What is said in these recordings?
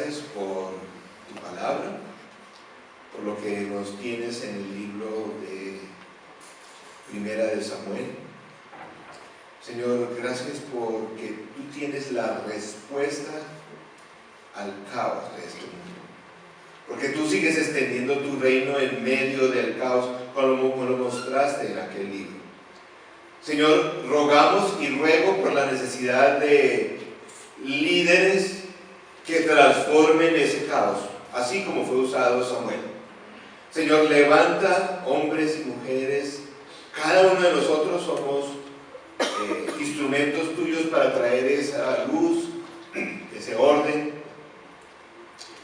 gracias por tu palabra, por lo que nos tienes en el libro de Primera de Samuel. Señor, gracias porque tú tienes la respuesta al caos de este mundo. Porque tú sigues extendiendo tu reino en medio del caos, como lo mostraste en aquel libro. Señor, rogamos y ruego por la necesidad de líderes que transformen ese caos, así como fue usado Samuel. Señor, levanta hombres y mujeres. Cada uno de nosotros somos instrumentos tuyos para traer esa luz, ese orden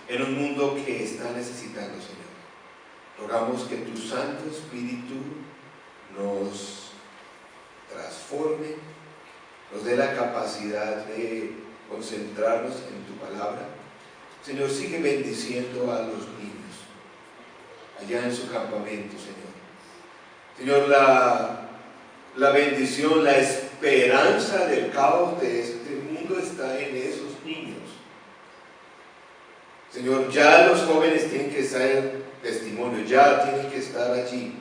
en un mundo que está necesitando, Señor. Rogamos que tu Santo Espíritu nos transforme, nos dé la capacidad de concentrarnos en tu palabra. Señor, sigue bendiciendo a los niños allá en su campamento, Señor. Señor, la bendición, la esperanza del caos de este mundo está en esos niños. Señor, ya los jóvenes tienen que ser testimonio, ya tienen que estar allí.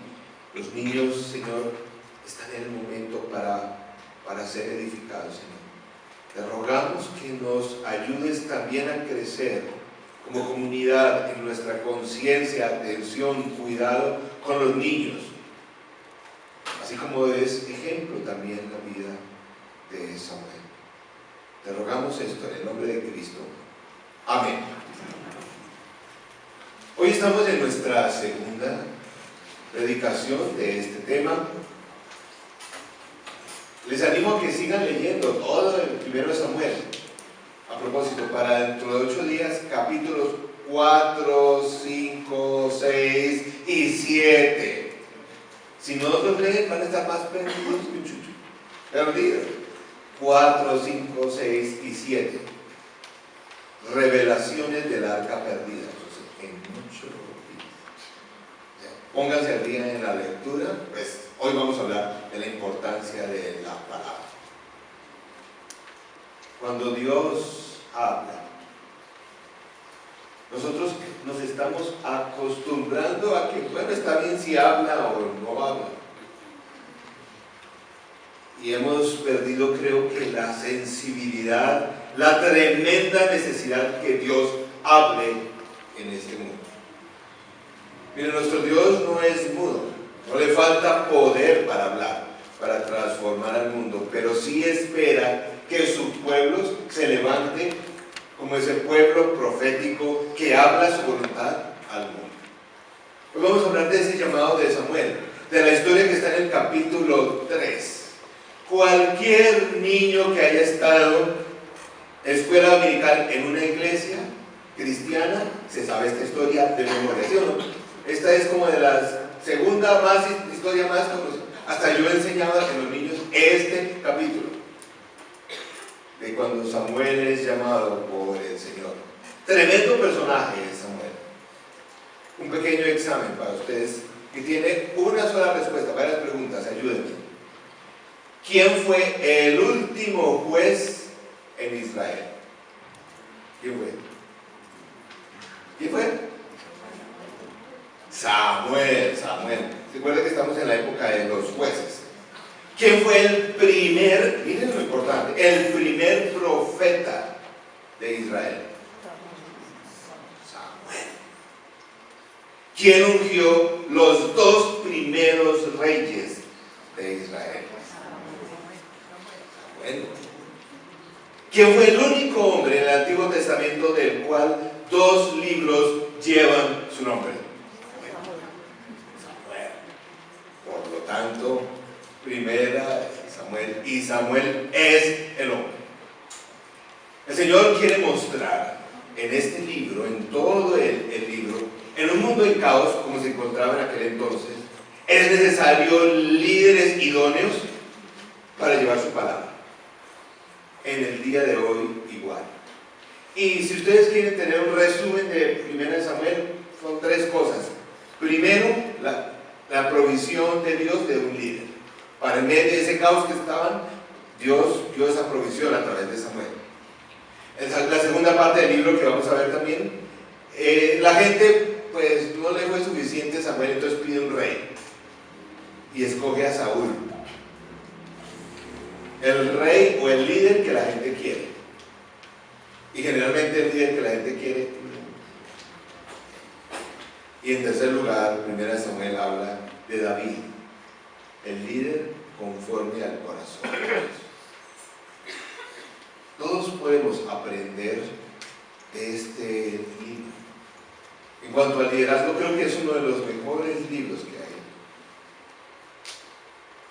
Los niños, Señor, están en el momento para ser edificados, Señor. Te rogamos que nos ayudes también a crecer como comunidad en nuestra conciencia, atención, cuidado con los niños, así como es ejemplo también la vida de Samuel. Te rogamos esto en el nombre de Cristo. Amén. Hoy estamos en nuestra segunda predicación de este tema. Les animo a que sigan leyendo todo el primero de Samuel. A propósito, para dentro de 8 días, capítulos 4, 5, 6 y 7. Si no los leen, van a estar más perdidos que un chucho. Perdidos. 4, 5, 6 y 7. Revelaciones del arca perdida. En mucho. Pónganse al día en la lectura. Pues hoy vamos a hablar de la importancia de la palabra. Cuando Dios habla, nosotros nos estamos acostumbrando a que, bueno, está bien si habla o no habla. Y hemos perdido, creo que, la sensibilidad, la tremenda necesidad que Dios hable en este mundo. Miren, nuestro Dios no es mudo, no le falta poder para hablar, para transformar al mundo, pero sí espera que sus pueblos se levanten como ese pueblo profético que habla su voluntad al mundo. Hoy vamos a hablar de ese llamado de Samuel, de la historia que está en el capítulo 3. Cualquier niño que haya estado en escuela dominical en una iglesia cristiana se sabe esta historia de memoria, ¿sí o no? Esta es como de la segunda historia más conocida. Hasta yo enseñaba a los niños este capítulo de cuando Samuel es llamado por el Señor. Tremendo personaje es Samuel. Un pequeño examen para ustedes que tiene una sola respuesta. Varias preguntas, ayúdenme. ¿Quién fue el último juez en Israel? ¿Quién fue? ¿Quién fue? Samuel. Recuerden que estamos en la época de los jueces. ¿Quién fue el primer, miren lo importante, el primer profeta de Israel? Samuel. ¿Quién ungió los 2 primeros reyes de Israel? Samuel. ¿Quién fue el único hombre en el Antiguo Testamento del cual 2 libros llevan su nombre? Samuel. Por lo tanto, primera Samuel, y Samuel es el hombre. El Señor quiere mostrar en este libro, en todo el libro, en un mundo en caos como se encontraba en aquel entonces, es necesario líderes idóneos para llevar su palabra. En el día de hoy igual. Y si ustedes quieren tener un resumen de Primera de Samuel, son 3 cosas. Primero, la provisión de Dios de un líder. Para en medio de ese caos que estaban, Dios dio esa provisión a través de Samuel. La segunda parte del libro que vamos a ver también, la gente pues no le fue suficiente Samuel, entonces pide un rey y escoge a Saúl, el rey o el líder que la gente quiere. Y generalmente el líder que la gente quiere. Y en tercer lugar, 1 Samuel habla de David, el líder conforme al corazón de Dios. Todos podemos aprender de este libro. En cuanto al liderazgo, creo que es uno de los mejores libros que hay.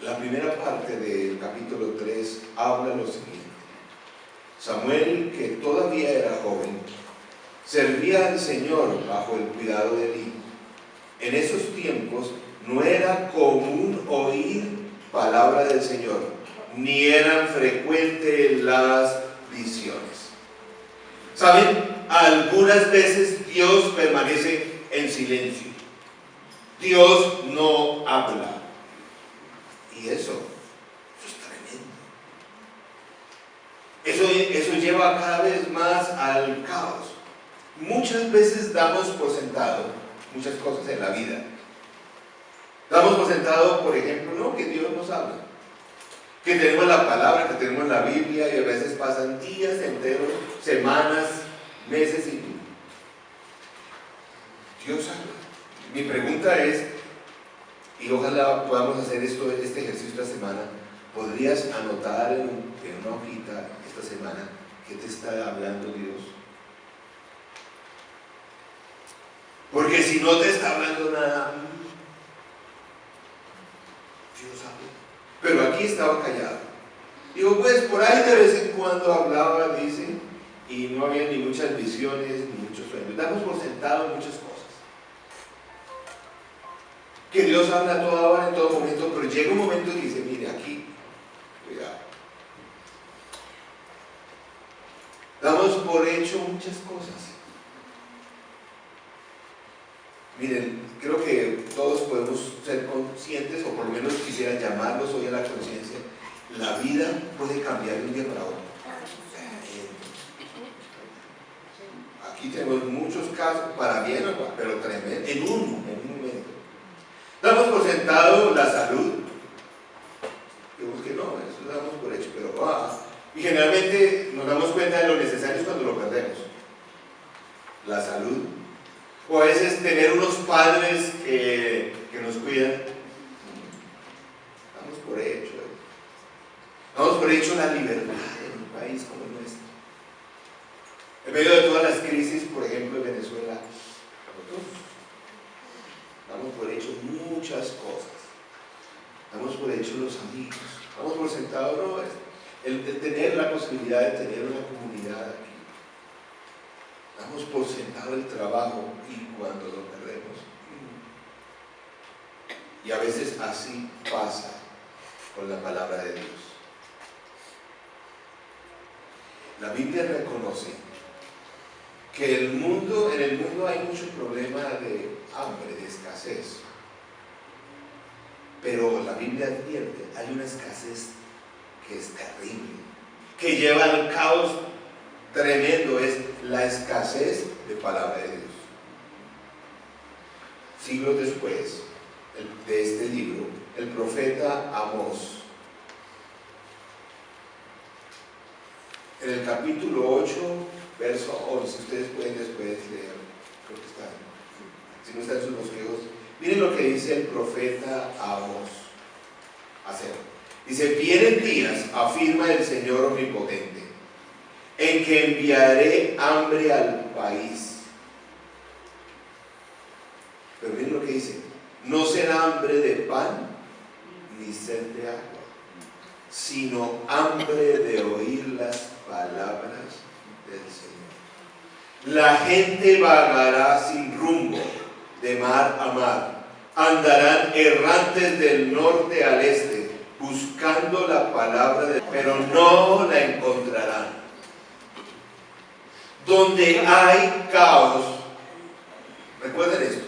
La primera parte del capítulo 3 habla lo siguiente. Samuel, que todavía era joven, servía al Señor bajo el cuidado de Elí. En esos tiempos no era común oír palabra del Señor, ni eran frecuentes las visiones. ¿Saben? Algunas veces Dios permanece en silencio. Dios no habla. Y eso es tremendo. Eso lleva cada vez más al caos. Muchas veces damos por sentado muchas cosas en la vida. Damos por sentado, por ejemplo, no, que Dios nos habla, que tenemos la palabra, que tenemos la Biblia, y a veces pasan días enteros, semanas, meses y Dios habla. Mi pregunta es, y ojalá podamos hacer este ejercicio esta semana, ¿podrías anotar en una hojita esta semana qué te está hablando Dios? Porque si no te está hablando nada, Dios habla. Pero aquí estaba callado. Digo, pues por ahí de vez en cuando hablaba, dice, y no había ni muchas visiones, ni muchos sueños. Damos por sentado muchas cosas. Que Dios habla a toda hora, en todo momento, pero llega un momento y dice, mire, aquí, cuidado. Damos por hecho muchas cosas. Miren, creo que todos podemos ser conscientes, o por lo menos quisiera llamarlos hoy a la conciencia. La vida puede cambiar de un día para otro. Aquí tenemos muchos casos, para bien o para, pero tremendo, en un momento. Damos por sentado la salud. Digamos que no, eso lo damos por hecho, pero y generalmente nos damos cuenta de lo necesario cuando lo perdemos. La salud. O a veces tener unos padres que nos cuidan. Damos por hecho. Damos por hecho la libertad en un país como el nuestro. En medio de todas las crisis, por ejemplo, en Venezuela, nosotros damos por hecho muchas cosas. Damos por hecho los amigos. Damos por sentado, no, el tener la posibilidad de tener una comunidad aquí. Damos por sentado el trabajo y cuando lo perdemos. Y a veces así pasa con la palabra de Dios. La Biblia reconoce que en el mundo hay mucho problema de hambre, de escasez. Pero la Biblia advierte, hay una escasez que es terrible, que lleva al caos tremendo, es la escasez de palabra de Dios. Siglos después de este libro, el profeta Amós, en el capítulo 8, verso 11, ustedes pueden después leer, creo que está, si no está en sus bosquejos, miren lo que dice el profeta Amós. Dice, vienen días, afirma el Señor omnipotente, en que enviaré hambre al país. Pero miren lo que dice, no será hambre de pan ni sed de agua, sino hambre de oír las palabras del Señor. La gente vagará sin rumbo de mar a mar, andarán errantes del norte al este, buscando la palabra de Dios, pero no la encontrarán. Donde hay caos, recuerden esto,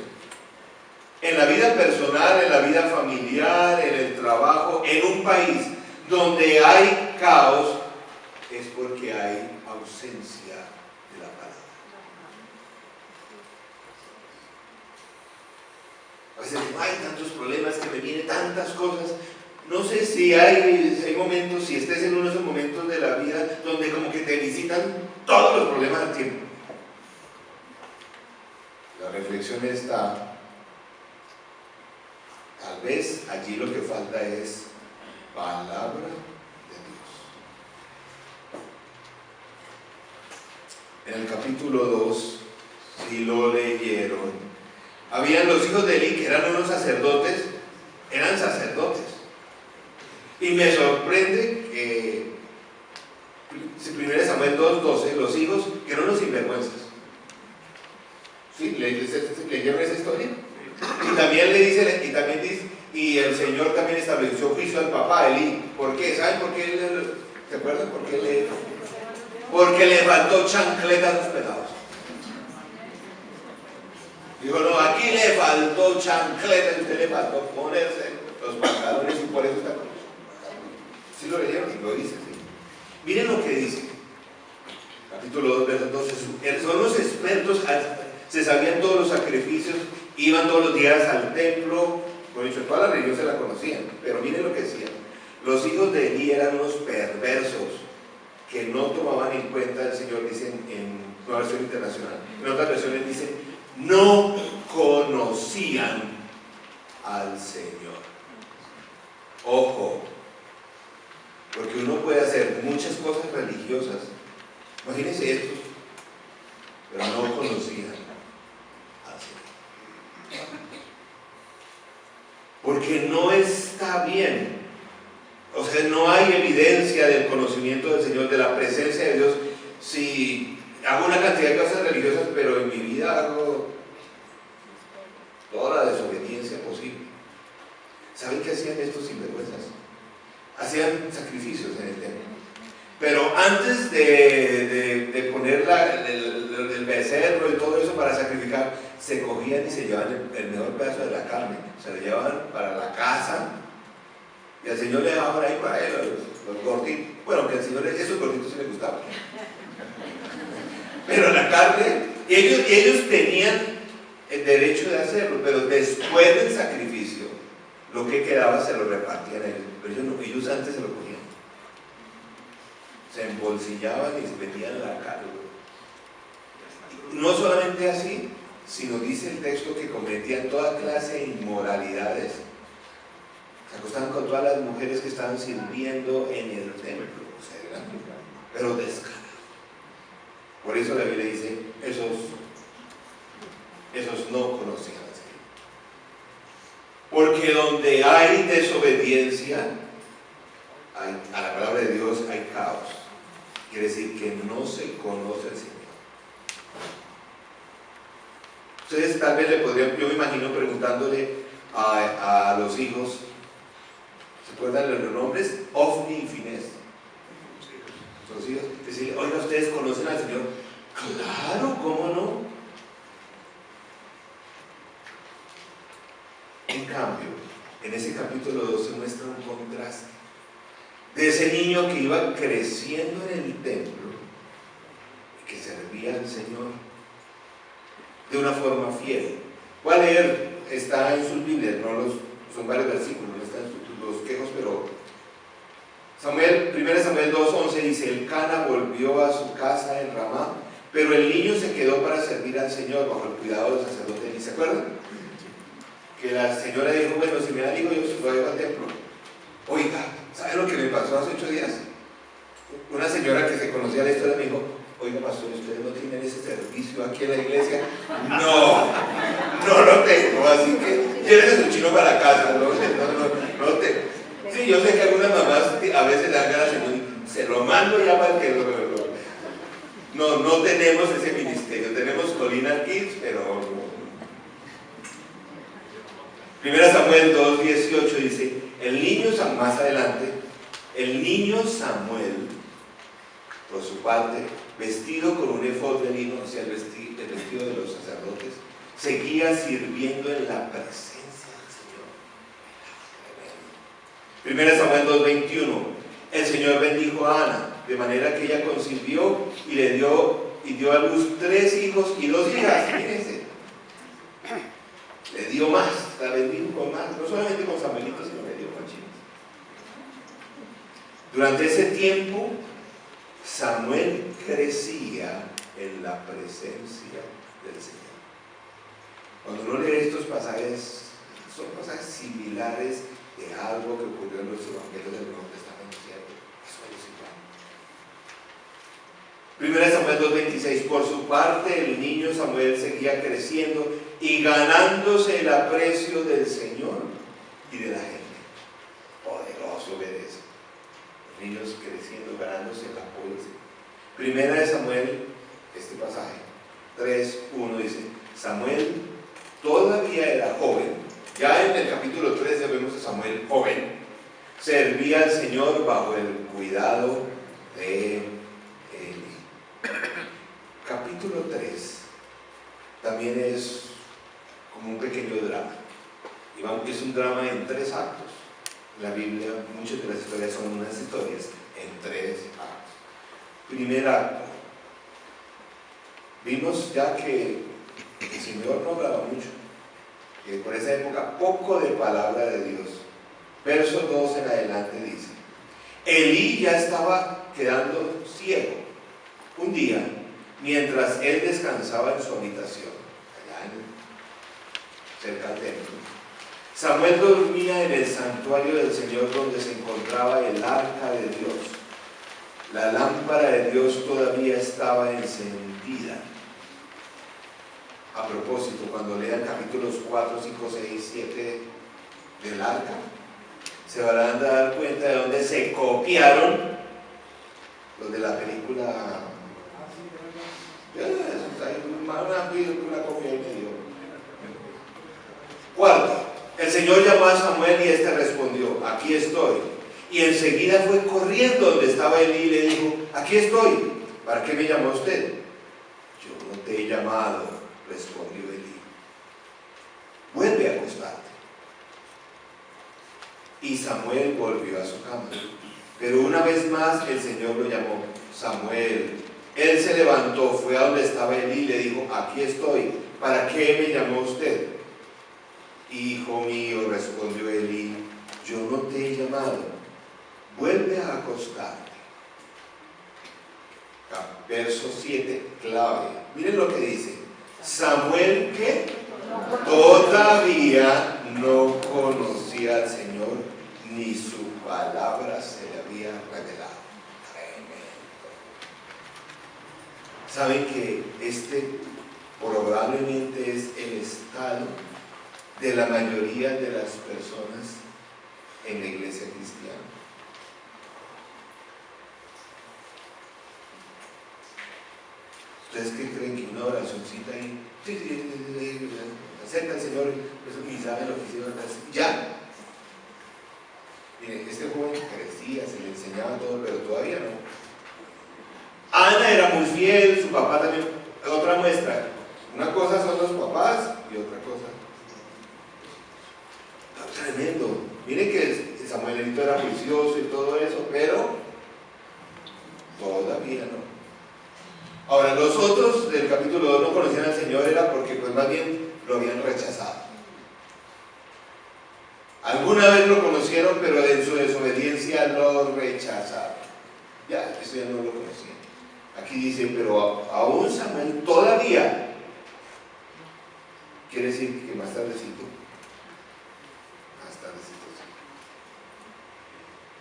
en la vida personal, en la vida familiar, en el trabajo, en un país donde hay caos, es porque hay ausencia ausencia de la palabra. A veces hay tantos problemas que me vienen, tantas cosas. No sé si hay momentos, si estés en uno de esos momentos de la vida donde como que te visitan todos los problemas al tiempo. La reflexión está, tal vez allí lo que falta es palabra de Dios. En el capítulo 2, si lo leyeron, habían los hijos de Eli que eran unos sacerdotes, eran sacerdotes. Y me sorprende que 1 Samuel 2:12, los hijos que eran unos sinvergüenzas. ¿Sí? ¿Leyeron esa historia? Y también dice, y el Señor también estableció juicio al papá, Eli. ¿Por qué? ¿Saben por qué? ¿Se acuerdan por qué? Porque le faltó chancleta a los pecados. Dijo, no, aquí le faltó chancleta, y usted le faltó ponerse los pantalones y por eso está con eso. ¿Sí lo leyeron? Lo dice, sí. Miren lo que dice. Capítulo 2, verso 12. Son los expertos, se sabían todos los sacrificios, iban todos los días al templo. Por dicho, toda la religión se la conocían. Pero miren lo que decían. Los hijos de Eli eran unos perversos que no tomaban en cuenta al Señor, dicen en una versión internacional. En otras versiones dicen, no conocían al Señor. Ojo, porque uno puede hacer muchas cosas religiosas, imagínense esto, pero no conocían al Señor. Porque no está bien. O sea, no hay evidencia del conocimiento del Señor, de la presencia de Dios. Si hago una cantidad de cosas religiosas, pero en mi vida hago toda la desobediencia posible. ¿Saben qué hacían estos sinvergüenzas? Hacían sacrificios en el templo. Pero antes de poner el becerro y todo eso para sacrificar, se cogían y se llevaban el mejor pedazo de la carne. Se lo llevaban para la casa. Y al Señor le dejaban ahí para él los gorditos. Bueno, que al Señor esos gorditos sí le gustaban. Pero la carne, ellos tenían el derecho de hacerlo, pero después del sacrificio, lo que quedaba se lo repartían a ellos. Pero ellos antes se lo cogían. Se embolsillaban y se metían la carne. No solamente así, sino dice el texto que cometían toda clase de inmoralidades. Se acostaban con todas las mujeres que estaban sirviendo en el templo, o sea, pero descarados. Por eso la Biblia dice, esos no conocían al Señor. Porque donde hay desobediencia a la palabra de Dios, hay caos. Quiere decir que no se conoce al Señor. Ustedes tal vez le podrían, yo me imagino preguntándole a los hijos, ¿se acuerdan de los nombres? Ofni y Finés. Los hijos. Decirle, oiga, ¿ustedes conocen al Señor? Claro, ¿cómo no? En cambio, en ese capítulo 2 se muestra un contraste de ese niño que iba creciendo en el templo y que servía al Señor de una forma fiel. Voy a leer, está en sus Biblias, son varios versículos, no están los quejos, pero 1 Samuel 2:11 dice, el Cana volvió a su casa en Ramá, pero el niño se quedó para servir al Señor bajo el cuidado del sacerdote. ¿Y se acuerdan? Que la señora dijo, bueno, si me da hijo, yo se lo llevo al templo. Oiga, ¿sabe lo que me pasó hace 8 días? Una señora que se conocía la historia me dijo, oiga, pastor, ¿ustedes no tienen ese servicio aquí en la iglesia? No lo tengo, así que llévense su chino para la casa. No tengo. Sí, yo sé que algunas mamás a veces dan ganas de se lo mando ya para que no tenemos ese ministerio. Tenemos Colina Kids, pero 1 Samuel 2:18 dice, el niño, más adelante, el niño Samuel, por su parte, vestido con un efod de lino, o sea, el vestido de los sacerdotes, seguía sirviendo en la presencia del Señor. 1 Samuel 2:21, el Señor bendijo a Ana, de manera que ella concibió y dio a luz 3 hijos y 2 hijas. Fíjense, le dio más, la bendijo con más, no solamente con Samuelito, sino le dio con chicos. Durante ese tiempo, Samuel crecía en la presencia del Señor. Cuando uno lee estos pasajes, son pasajes similares de algo que ocurrió en los evangelios del Nuevo Testamento, ¿cierto? Eso es igual. 1 Samuel 2:26. Por su parte, el niño Samuel seguía creciendo y ganándose el aprecio del Señor y de la gente. Poderoso ver eso. Los niños creciendo, ganándose el apoyo del Señor. 1 Samuel, este pasaje 3:1 dice: Samuel todavía era joven. Ya en el capítulo 13 vemos a Samuel joven. Servía al Señor bajo el cuidado de Eli. Capítulo 3 también es como un pequeño drama. Y es un drama en 3 actos. En la Biblia muchas de las historias son unas historias en 3 actos. Primer acto. Vimos ya que el Señor no hablaba mucho. Que por esa época poco de palabra de Dios. Verso 2 en adelante dice: Elí ya estaba quedando ciego. Un día, mientras él descansaba en su habitación, allá cerca del templo, Samuel dormía en el santuario del Señor donde se encontraba el arca de Dios. La lámpara de Dios todavía estaba encendida. A propósito, cuando lean capítulos 4, 5, 6, 7 del arca, se van a dar cuenta de dónde se copiaron los de la película. Una copia y medio. Cuarto, el Señor llamó a Samuel y éste respondió: aquí estoy. Y enseguida fue corriendo donde estaba Elí y le dijo: aquí estoy. ¿Para qué me llamó usted? Yo no te he llamado, respondió Elí. Vuelve a acostarte. Y Samuel volvió a su cama. Pero una vez más el Señor lo llamó: Samuel. Él se levantó, fue a donde estaba Elí y le dijo: aquí estoy. ¿Para qué me llamó usted? Hijo mío, respondió Elí, yo no te he llamado. Vuelve a acostarte. Verso 7, clave. Miren lo que dice. Samuel, ¿qué? Todavía no conocía al Señor, ni su palabra se le había revelado. Saben que este probablemente es el estado de la mayoría de las personas en la iglesia cristiana. ¿Ustedes qué creen que una oracióncita ahí? Sí, acerca al Señor y saben lo que hicieron? Ya. Miren, este joven crecía, se le enseñaba todo, pero todavía no. Ana era muy fiel, su papá también. Otra muestra, una cosa son los papás y otra cosa. Tremendo. Miren que Samuelito era juicioso y todo eso, pero todavía no. Ahora, los otros del capítulo 2 no conocían al Señor, era porque pues más bien lo habían rechazado. Alguna vez lo conocieron, pero en su desobediencia lo rechazaron. Ya, eso ya no lo conocían. Aquí dice, pero aún Samuel todavía, quiere decir que más tardecito.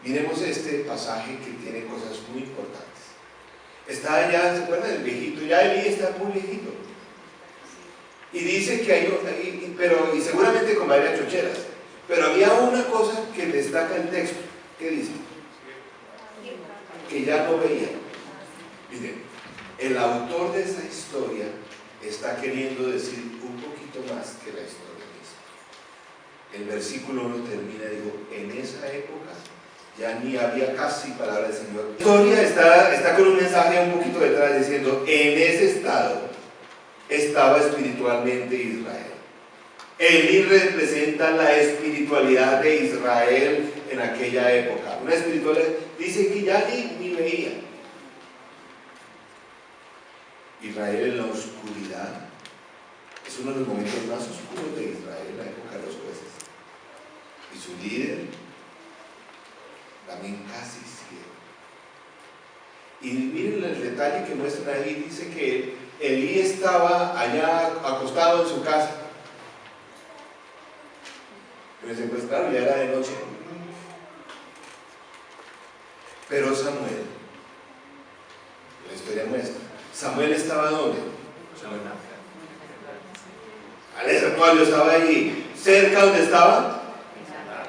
Miremos este pasaje que tiene cosas muy importantes. Está ya, ¿se acuerdan del viejito? Ya Elí está muy viejito. Y dice que hay, y seguramente con varias chocheras, pero había una cosa que destaca el texto. ¿Qué dice? Que ya no veía. Miren, el autor de esa historia está queriendo decir un poquito más que la historia misma. El versículo 1 termina, digo, en esa época ya ni había casi palabra del Señor. La historia está con un mensaje un poquito detrás diciendo, en ese estado estaba espiritualmente Israel. Elí representa la espiritualidad de Israel en aquella época. Una espiritualidad, dice que ya ni veía. Israel en la oscuridad. Es uno de los momentos más oscuros de Israel en la época de los jueces. Y su líder también casi ciego. Y miren el detalle que muestran ahí. Dice que Elí estaba allá acostado en su casa. Pero pues claro, ya era de noche. Pero Samuel, la historia muestra, Samuel estaba ¿dónde? El santuario estaba ahí, cerca donde estaba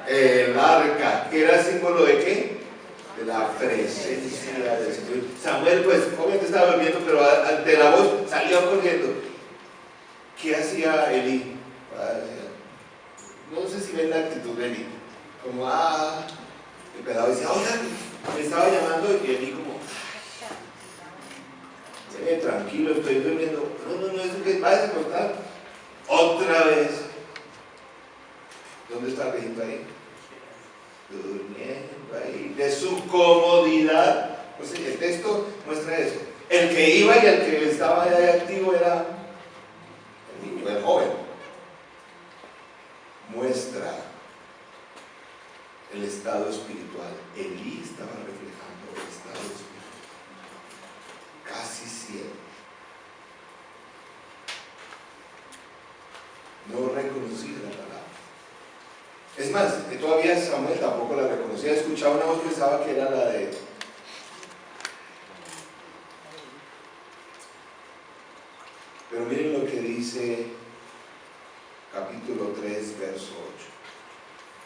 el arca, que era símbolo de ¿qué? De la presencia del Señor. Samuel pues obviamente estaba durmiendo, pero ante la voz salió corriendo. ¿Qué hacía Elí? No sé si ven la actitud de Elí, como el pedado decía, oiga, me estaba llamando, y Elí como tranquilo, estoy durmiendo. No, eso que va a descontar otra vez. ¿Dónde está el viejito ahí? Durmiendo ahí, de su comodidad. Pues el texto muestra eso. El que iba y el que estaba ahí activo era el niño, el joven. Muestra el estado espiritual. Elí estaba reflejando el estado espiritual. Casi ciego. No reconocía la palabra. Es más, que todavía Samuel tampoco la reconocía. Escuchaba una voz, pensaba que era la de pero miren lo que dice capítulo 3, verso 8.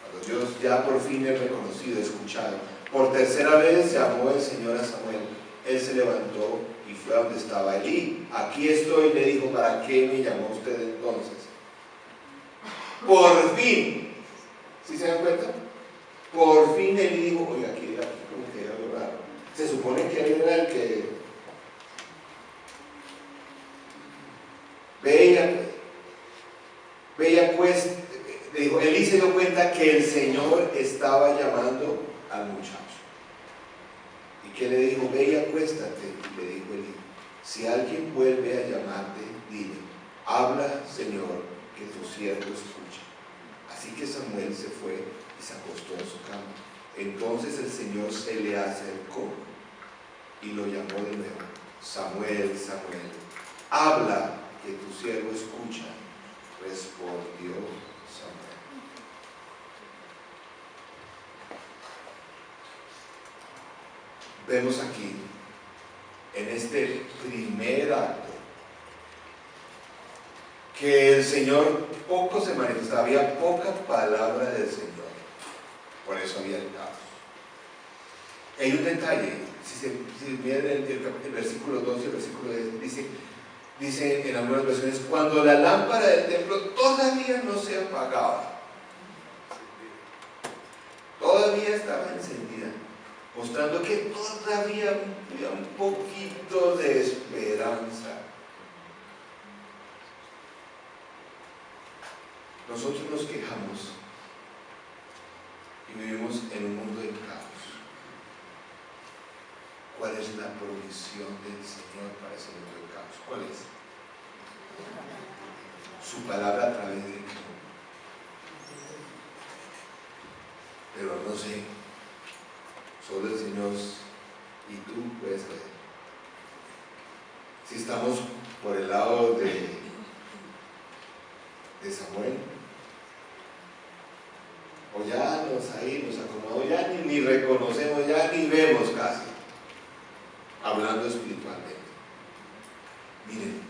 Cuando Dios ya por fin es reconocido, escuchado, por tercera vez llamó el Señor a Samuel. Él se levantó y fue a donde estaba Elí. Aquí estoy, le dijo, ¿para qué me llamó usted entonces? Por fin, ¿sí se dan cuenta? Por fin Elí dijo, oye, aquí como que era algo raro. Se supone que él era el que veía pues, le dijo, Elí se dio cuenta que el Señor estaba llamando al muchacho. ¿Y qué le dijo? Ve y acuéstate. Y le dijo Elí, si alguien vuelve a llamarte, dile, habla, Señor, que tu siervo escucha. Así que Samuel se fue y se acostó en su cama. Entonces el Señor se le acercó y lo llamó de nuevo. Samuel, Samuel, habla, que tu siervo escucha. Respondió Samuel. Vemos aquí, en este primer acto, que el Señor poco se manifestaba, había poca palabra del Señor, por eso había el caos. Hay un detalle, si miran el versículo 2 y el versículo 10, dice en algunas versiones, cuando la lámpara del templo todavía no se apagaba, todavía estaba encendida, mostrando que todavía había un poquito de esperanza. Nosotros nos quejamos y vivimos en un mundo de caos. ¿Cuál es la provisión del Señor para ese mundo de caos? ¿Cuál es? Su palabra a través de Cristo. Pero no sé, solo el Señor y tú puedes ver. Si estamos por el lado de Samuel, o ya nos acomodó, ya ni reconocemos, ya ni vemos casi, hablando espiritualmente. Miren,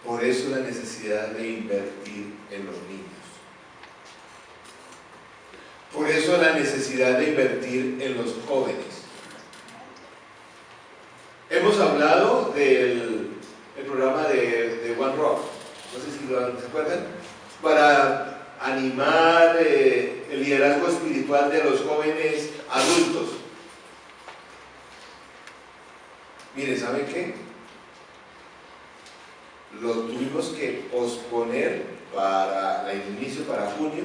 por eso la necesidad de invertir en los niños. Por eso la necesidad de invertir en los jóvenes. Hemos hablado del programa de One Rock, no sé si se acuerdan, para animar el liderazgo espiritual de los jóvenes adultos. Miren, ¿saben qué? Lo tuvimos que posponer para el inicio, para junio,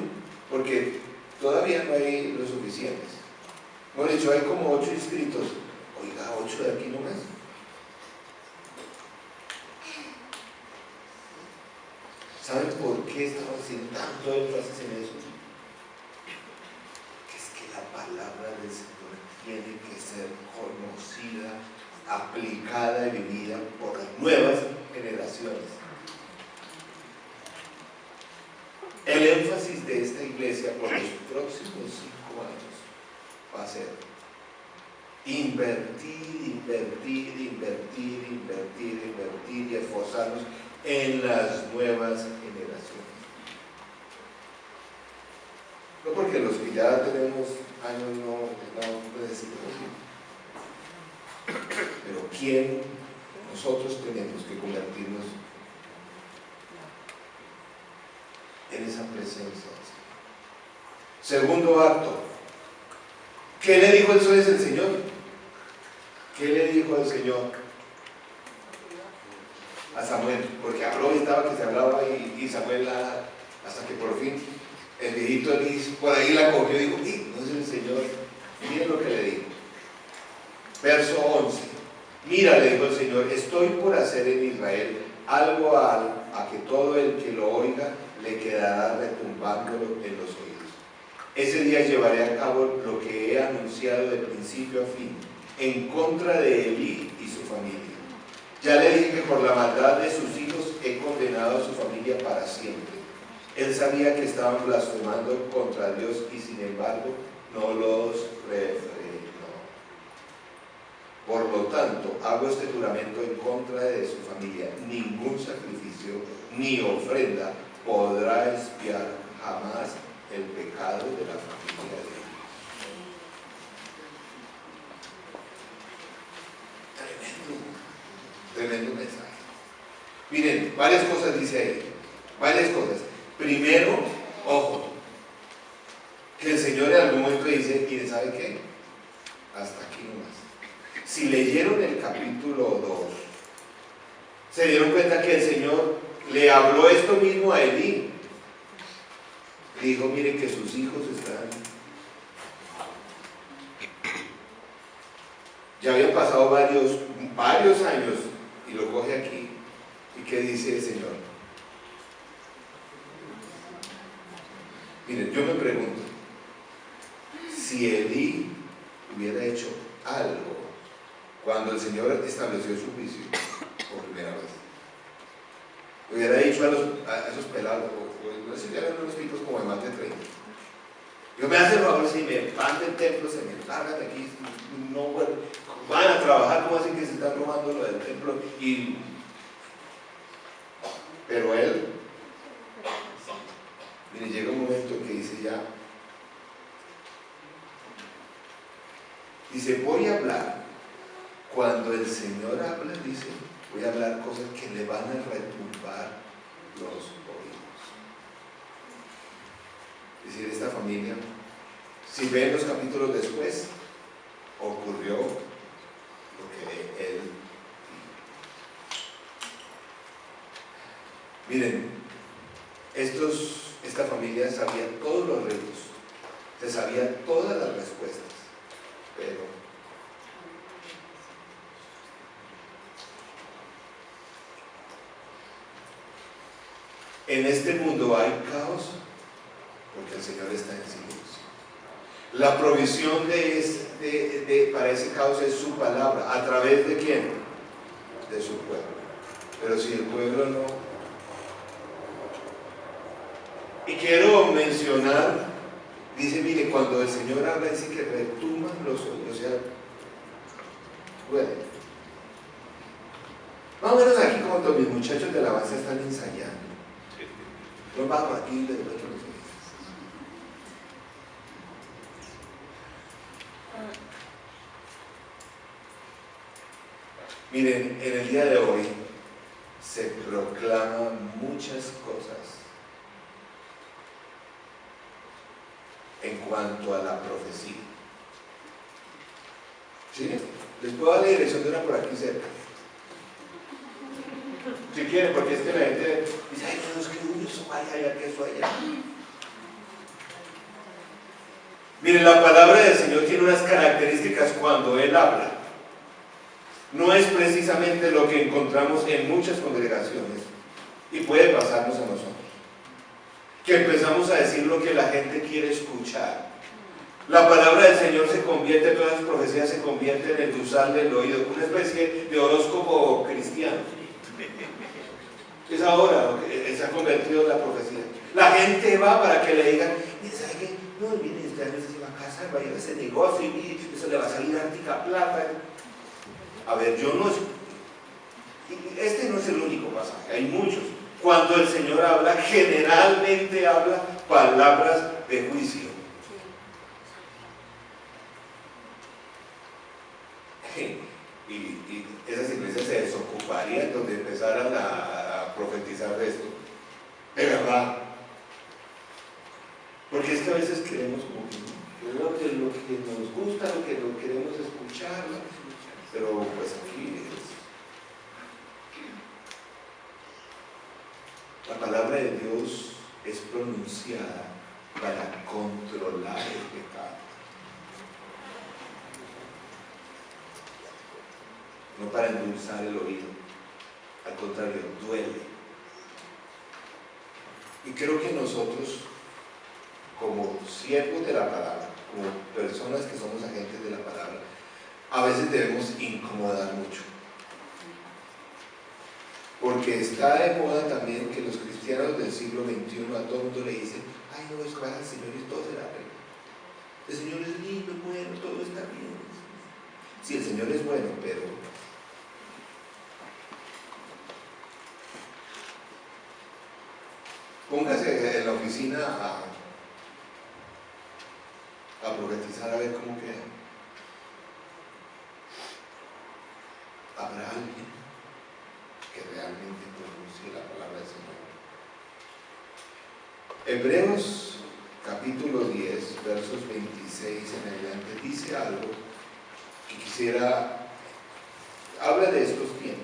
porque todavía no hay los suficientes. Hemos dicho, hay como 8 inscritos. Oiga, 8 de aquí nomás. ¿Saben por qué estamos haciendo tanto énfasis en eso? Que es que la palabra del Señor tiene que ser conocida, aplicada y vivida por las nuevas generaciones. El énfasis de esta iglesia por los próximos 5 años va a ser invertir y esforzarnos en las nuevas generaciones. No porque los que ya tenemos años no necesitamos, pero ¿quién nosotros tenemos que convertirnos en esa presencia? Segundo acto, ¿qué le dijo entonces el Señor? ¿Qué le dijo el Señor a Samuel? Porque habló y estaba que se hablaba y Samuel hasta que por fin el viejito Elí por ahí la cogió y dijo, no es el Señor. Miren lo que le dijo. Verso 11. Mira, le dijo el Señor, estoy por hacer en Israel algo a que todo el que lo oiga le quedará retumbándolo en los oídos. Ese día llevaré a cabo lo que he anunciado de principio a fin en contra de Elí y su familia. Ya le dije que por la maldad de sus hijos he condenado a su familia para siempre. Él sabía que estaban blasfemando contra Dios y sin embargo no los refrenó. Por lo tanto, hago este juramento en contra de su familia. Ningún sacrificio ni ofrenda podrá expiar jamás el pecado de la familia de Dios. Tremendo mensaje. Miren, varias cosas dice ahí. Varias cosas. Primero, ojo, que el Señor en algún momento dice, ¿y sabe qué? Hasta aquí nomás. Si leyeron el capítulo 2, se dieron cuenta que el Señor le habló esto mismo a Elí. Le dijo, miren que sus hijos están... Ya habían pasado varios años y lo coge aquí. ¿Y qué dice el Señor? Miren, yo me pregunto, si Elí hubiera hecho algo cuando el Señor estableció su juicio por primera vez, hubiera dicho a esos pelados, no sé si eran unos tipos como de más de 30, yo me hace el favor, si me van del templo, se me largan de aquí, no van a trabajar, como así que se están robando lo del templo, pero él, mire, llega un momento en que dice ya, dice, voy a hablar. Cuando el Señor habla, dice, voy a hablar cosas que le van a retumbar los oídos. Es decir, esta familia, si ven los capítulos después, ocurrió lo que él dijo. Miren, esta familia sabía todos los ritos, se sabía todas las respuestas, pero en este mundo hay caos porque el Señor está en silencio. La provisión para ese caos es su palabra. ¿A través de quién? De su pueblo. Pero si el pueblo no... Y quiero mencionar, dice, mire, cuando el Señor habla, dice que retumban los oídos, o sea, duele. Más o menos aquí cuando mis muchachos de alabanza están ensayando. No vamos aquí y les meto los oídos. Miren, en el día de hoy se proclaman muchas cosas en cuanto a la profecía. ¿Sí? Les puedo dar la dirección de una por aquí cerca. Si quieren, porque es que la gente dice, ay, no, es que uy, eso vaya allá, que eso allá. Miren, la palabra del Señor tiene unas características cuando Él habla. No es precisamente lo que encontramos en muchas congregaciones. Y puede pasarnos a nosotros, que empezamos a decir lo que la gente quiere escuchar. La palabra del Señor se convierte, todas las profecías se convierten en usarle el oído, una especie de horóscopo cristiano. Es ahora lo que se ha convertido en la profecía. La gente va para que le digan, ¿sabe qué? No, mire, este año se va a casar, va a ir a ese negocio y eso le va a salir ártica plata. A ver, este no es el único pasaje, hay muchos. Cuando el Señor habla, generalmente habla palabras de juicio. Y esas iglesias se desocuparían donde empezaran a profetizar de esto. De verdad. Porque es que a veces queremos como que lo que nos gusta, lo que no queremos escuchar, pero pues aquí la palabra de Dios es pronunciada para controlar el pecado, no para endulzar el oído. Al contrario, duele. Y creo que nosotros, como siervos de la palabra, como personas que somos agentes de la palabra, a veces debemos incomodar mucho. Porque está de moda también que los cristianos del siglo XXI a todo el mundo le dicen, ay no, es que el Señor y todo será bueno. El Señor es lindo, bueno, todo está bien. Sí, el Señor es bueno, pero póngase en la oficina a profetizar a ver cómo queda. ¿Habrá alguien que realmente pronuncie la palabra del Señor? Hebreos capítulo 10, versos 26 en adelante, dice algo que quisiera, habla de estos tiempos.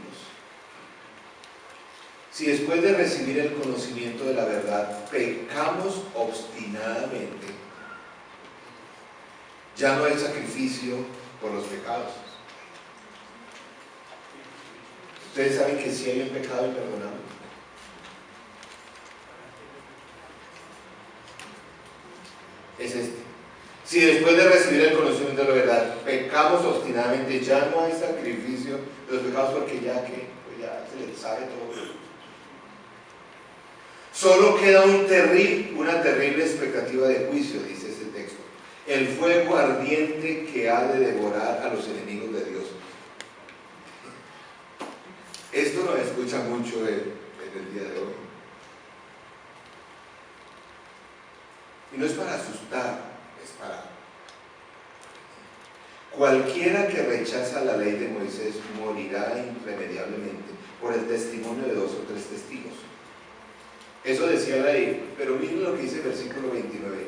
Si después de recibir el conocimiento de la verdad pecamos obstinadamente, ya no hay sacrificio por los pecados. Ustedes saben que sí hay un pecado imperdonable. Es este. Si después de recibir el conocimiento de la verdad pecamos obstinadamente, ya no hay sacrificio de los pecados, porque ya se les sabe todo. Solo queda una terrible expectativa de juicio, dice este texto. El fuego ardiente que ha de devorar a los enemigos de Dios. Esto no escucha mucho en el día de hoy. Y no es para asustar, es para... Cualquiera que rechaza la ley de Moisés morirá irremediablemente por el testimonio de 2 o 3 testigos. Eso decía la ley, pero miren lo que dice el versículo 29.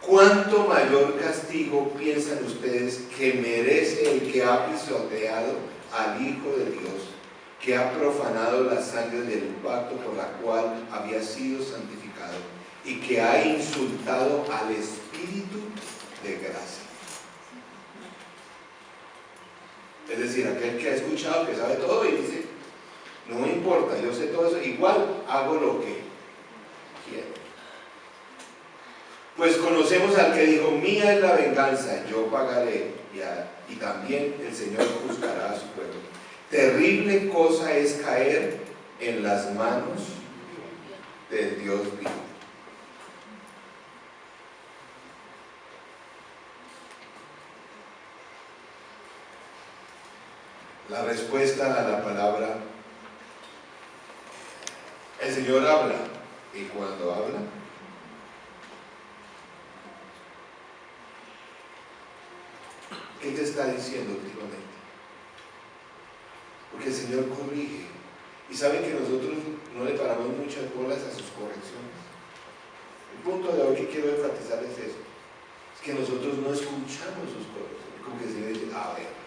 ¿Cuánto mayor castigo piensan ustedes que merece el que ha pisoteado al Hijo de Dios, que ha profanado la sangre del pacto por la cual había sido santificado y que ha insultado al Espíritu de gracia? Es decir, aquel que ha escuchado, que sabe todo y dice, no me importa, yo sé todo eso, igual hago lo que quiero. Pues conocemos al que dijo, mía es la venganza, yo pagaré, y también el Señor juzgará a su pueblo. Terrible cosa es caer en las manos del Dios vivo. La respuesta a la palabra, el Señor habla, y cuando habla, ¿qué te está diciendo últimamente? Porque el Señor corrige, y saben que nosotros no le paramos muchas bolas a sus correcciones. El punto de hoy que quiero enfatizar es eso, es que nosotros no escuchamos sus correcciones, como que el Señor dice, a ver,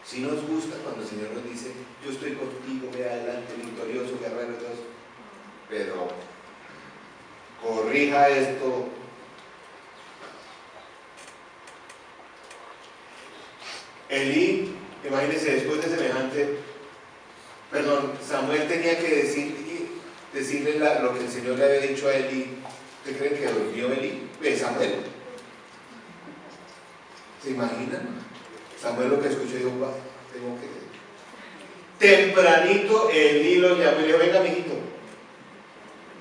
si nos gusta cuando el Señor nos dice, yo estoy contigo, ve adelante, victorioso, guerrero, todo eso, pero corrija esto. Elí, imagínense, después de semejante, Samuel tenía que decir, decirle lo que el Señor le había dicho a Elí. ¿Usted cree que durmió Elí? Samuel. ¿Se imaginan? Samuel lo que escuchó y dijo, tengo que... Tempranito Elí lo llamó y le dijo, venga, mijito.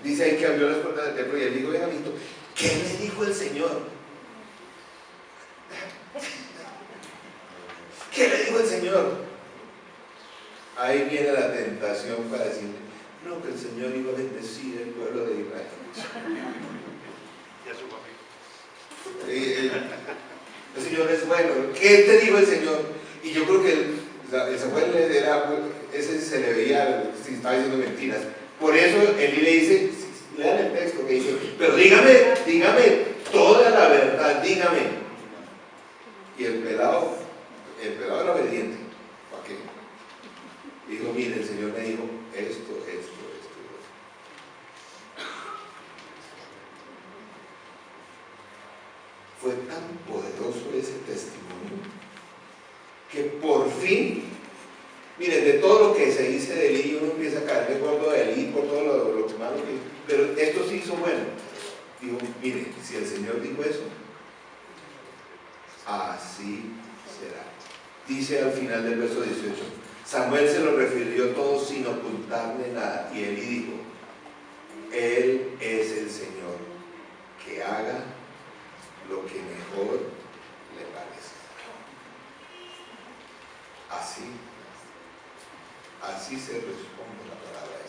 Dice ahí que abrió las puertas del templo y él dijo, venga, mijito, ¿qué me dijo el Señor? ¿Qué le dijo el Señor? Ahí viene la tentación para decirle, no, que el Señor iba a bendecir el pueblo de Israel. Y a su familia. El Señor es bueno. ¿Qué te dijo el Señor? Y yo creo que el Samuel ese se le veía si estaba diciendo mentiras. Por eso Elí le dice, lean el texto que dice, pero dígame toda la verdad, dígame. Y el pelado era obediente. ¿Para qué? Dijo, mire, el Señor me dijo esto. Fue tan poderoso ese testimonio que por fin, miren, de todo lo que se dice de Elí, uno empieza a caer de acuerdo de Elí por todo lo que malo que hizo, pero esto sí hizo bueno. Dijo, mire, si el Señor dijo eso, así será. Dice al final del verso 18, Samuel se lo refirió todo sin ocultarle nada, y Elí dijo, Él es el Señor, que haga lo que mejor le parezca. Así se responde la palabra de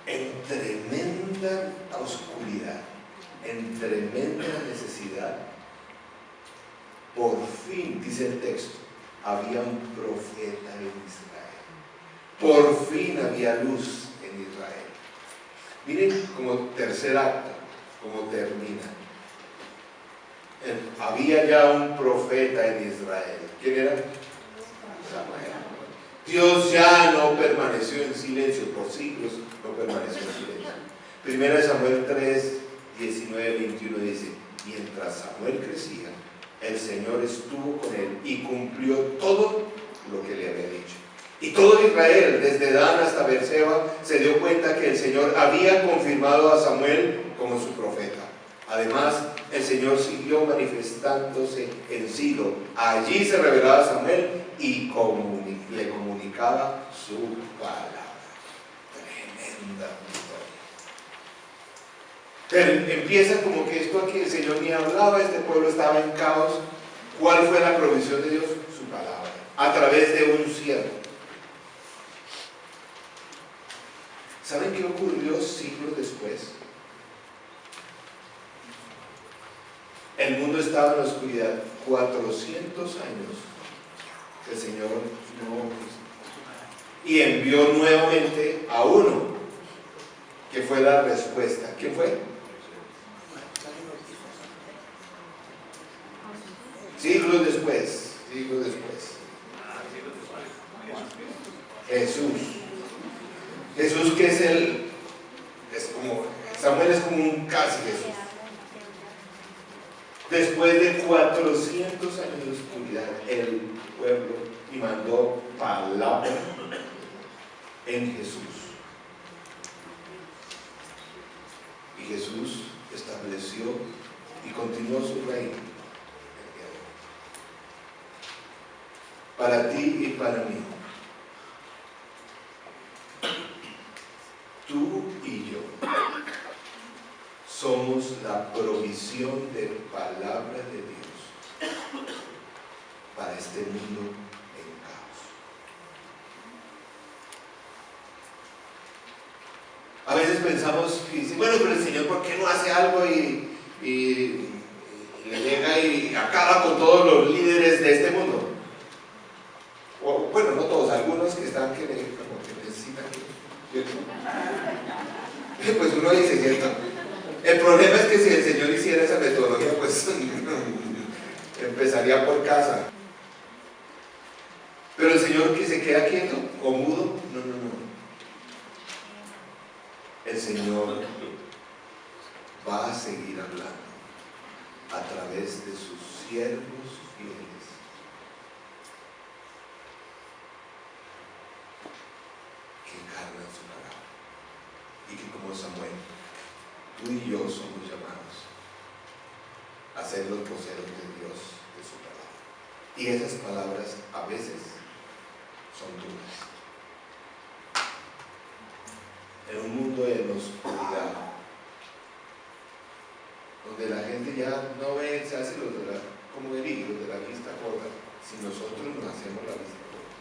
Dios. En tremenda oscuridad, en tremenda necesidad, por fin, dice el texto, había un profeta en Israel. Por fin había luz en Israel. Miren como tercer acto, como termina. Había ya un profeta en Israel. ¿Quién era? Samuel. Dios ya no permaneció en silencio, por siglos no permaneció en silencio. Primera de Samuel 3, 19, 21 dice, mientras Samuel crecía, el Señor estuvo con él y cumplió todo lo que le había dicho. Y todo Israel, desde Dan hasta Beerseba, se dio cuenta que el Señor había confirmado a Samuel como su profeta. Además, el Señor siguió manifestándose en Silo. Allí se revelaba a Samuel y le comunicaba su palabra. Tremenda historia. Pero empieza como que esto aquí el Señor ni hablaba, este pueblo estaba en caos. ¿Cuál fue la provisión de Dios? Su palabra, a través de un siervo. ¿Saben qué ocurrió siglos después? El mundo estaba en la oscuridad 400 años. El Señor no quiso. Y envió nuevamente a uno, que fue la respuesta. ¿Quién fue? Siglos después. Jesús que es como, Samuel es como un casi Jesús. Después de 400 años de oscuridad, el pueblo y mandó palabra en Jesús. Y Jesús estableció y continuó su reino. Para ti y para mí. Tú y yo somos la provisión de palabra de Dios para este mundo en caos. A veces pensamos y dicen, bueno, pero el Señor, ¿por qué no hace algo y le llega y acaba con todos los líderes de este mundo? O, bueno, no todos, algunos que están como que necesitan. Pues uno dice, ¿cierto? El problema es que si el Señor hiciera esa metodología, pues empezaría por casa. Pero el Señor que se queda quieto o mudo, no. El Señor va a seguir hablando a través de sus siervos fieles. Que encarnan su palabra. y que como Samuel, tú y yo somos llamados a ser los voceros de Dios, de su palabra. Y esas palabras a veces son duras. En un mundo de oscuridad, donde la gente ya no ve, se hace los de la, como diría, los de la vista corta, si nosotros nos hacemos la vista corta.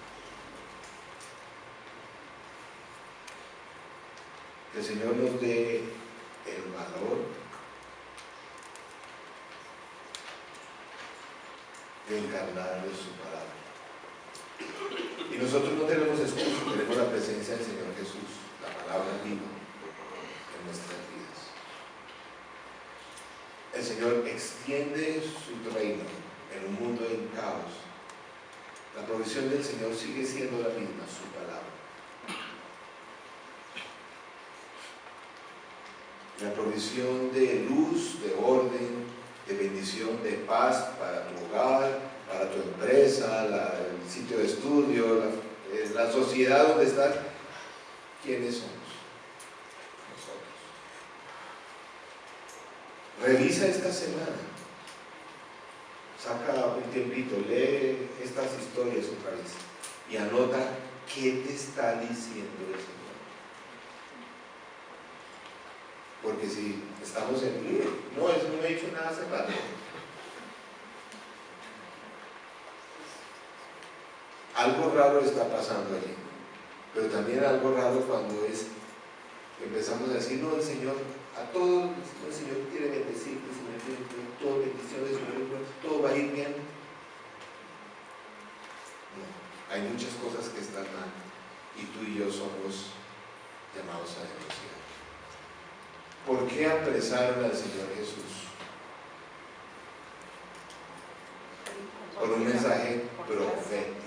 Que el Señor nos dé el valor de encarnar de su palabra. Y nosotros no tenemos excusa, tenemos la presencia del Señor Jesús, la palabra viva en nuestras vidas. El Señor extiende su reino en un mundo en caos. La provisión del Señor sigue siendo la misma, su palabra. La provisión de luz, de orden, de bendición, de paz para tu hogar, para tu empresa, el sitio de estudio, la sociedad donde estás. ¿Quiénes somos? Nosotros. Revisa esta semana. Saca un tiempito, lee estas historias otra vez y anota qué te está diciendo el Señor. Porque si estamos en lío, no, eso no me he dicho nada hace rato. Algo raro está pasando allí, pero también algo raro cuando empezamos a decir, no, el Señor, a todos, el Señor quiere bendecir, el Señor quiere todo bendiciones, todo va a ir bien. No, hay muchas cosas que están mal y tú y yo somos llamados a denunciar. ¿Por qué apresaron al Señor Jesús? Por un mensaje profético.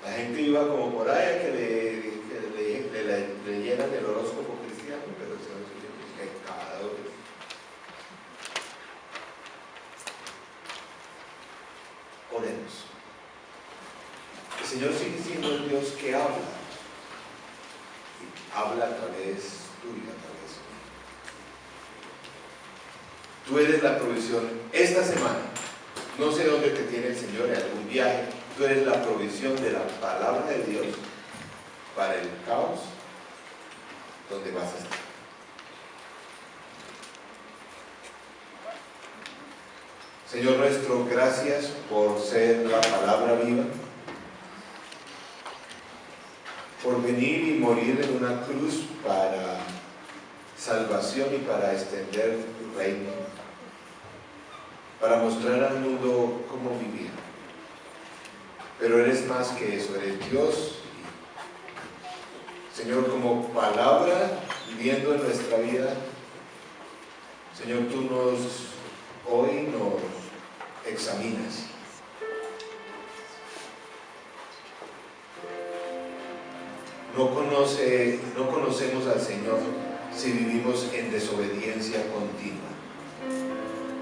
La gente iba como por ahí a que le leyeran el horóscopo cristiano, pero el Señor Jesús dice, pecadores. Oremos. El Señor sigue siendo el Dios que habla. Habla a través tuya, a través mío. Tú eres la provisión. Esta semana, no sé dónde te tiene el Señor, en algún viaje, tú eres la provisión de la palabra de Dios para el caos donde vas a estar. Señor nuestro, gracias por ser la palabra viva, por venir y morir en una cruz para salvación y para extender tu reino, para mostrar al mundo cómo vivir. Pero eres más que eso, eres Dios. Señor, como palabra viviendo en nuestra vida, Señor, tú hoy nos examinas. No conocemos al Señor si vivimos en desobediencia continua.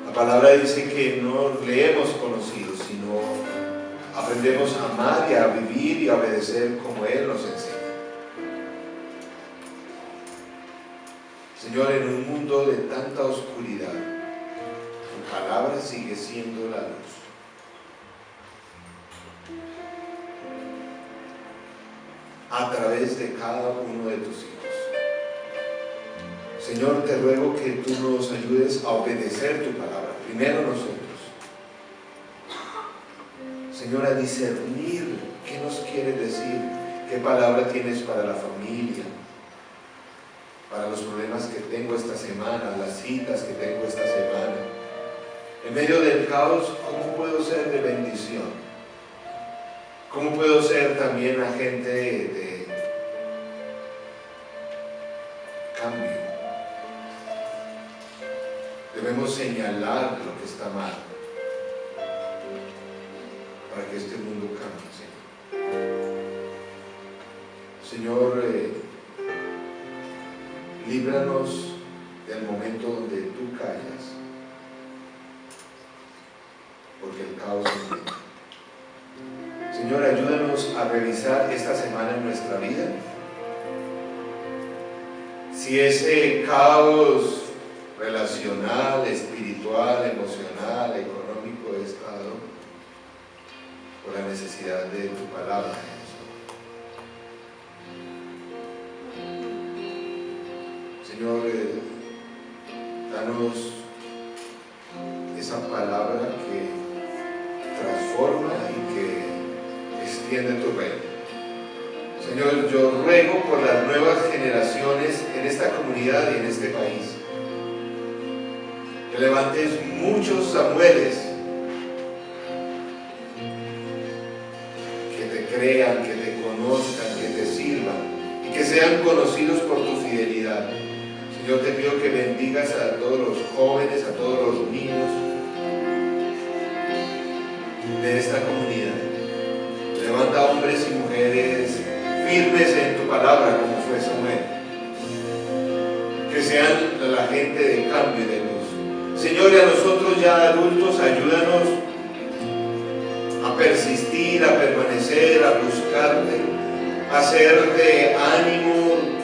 La palabra dice que no le hemos conocido, sino aprendemos a amar y a vivir y a obedecer como Él nos enseña. Señor, en un mundo de tanta oscuridad, tu palabra sigue siendo la luz. A través de cada uno de tus hijos. Señor, te ruego que tú nos ayudes a obedecer tu palabra, primero nosotros. Señor, a discernir qué nos quiere decir, qué palabra tienes para la familia, para los problemas que tengo esta semana, las citas que tengo esta semana. En medio del caos, ¿cómo puedo ser de bendición? ¿Cómo puedo ser también agente de cambio? Debemos señalar lo que está mal para que este mundo cambie, Señor. Señor, líbranos del momento donde tú callas, porque el caos es Señor, ayúdanos a revisar esta semana en nuestra vida. Si ese caos relacional, espiritual, emocional, económico es dado por la necesidad de tu palabra, Señor, danos esa palabra que transforma y que extiende tu reino. Señor, yo ruego por las nuevas generaciones en esta comunidad y en este país, que levantes muchos Samueles que te crean, que te conozcan, que te sirvan y que sean conocidos por tu fidelidad. Señor, te pido que bendigas a todos los jóvenes, a todos los niños de esta comunidad. Levanta hombres y mujeres firmes en tu palabra como fue Samuel. Que sean la gente de cambio y de luz. Señor, y a nosotros ya adultos, ayúdanos a persistir, a permanecer, a buscarte, a ser de ánimo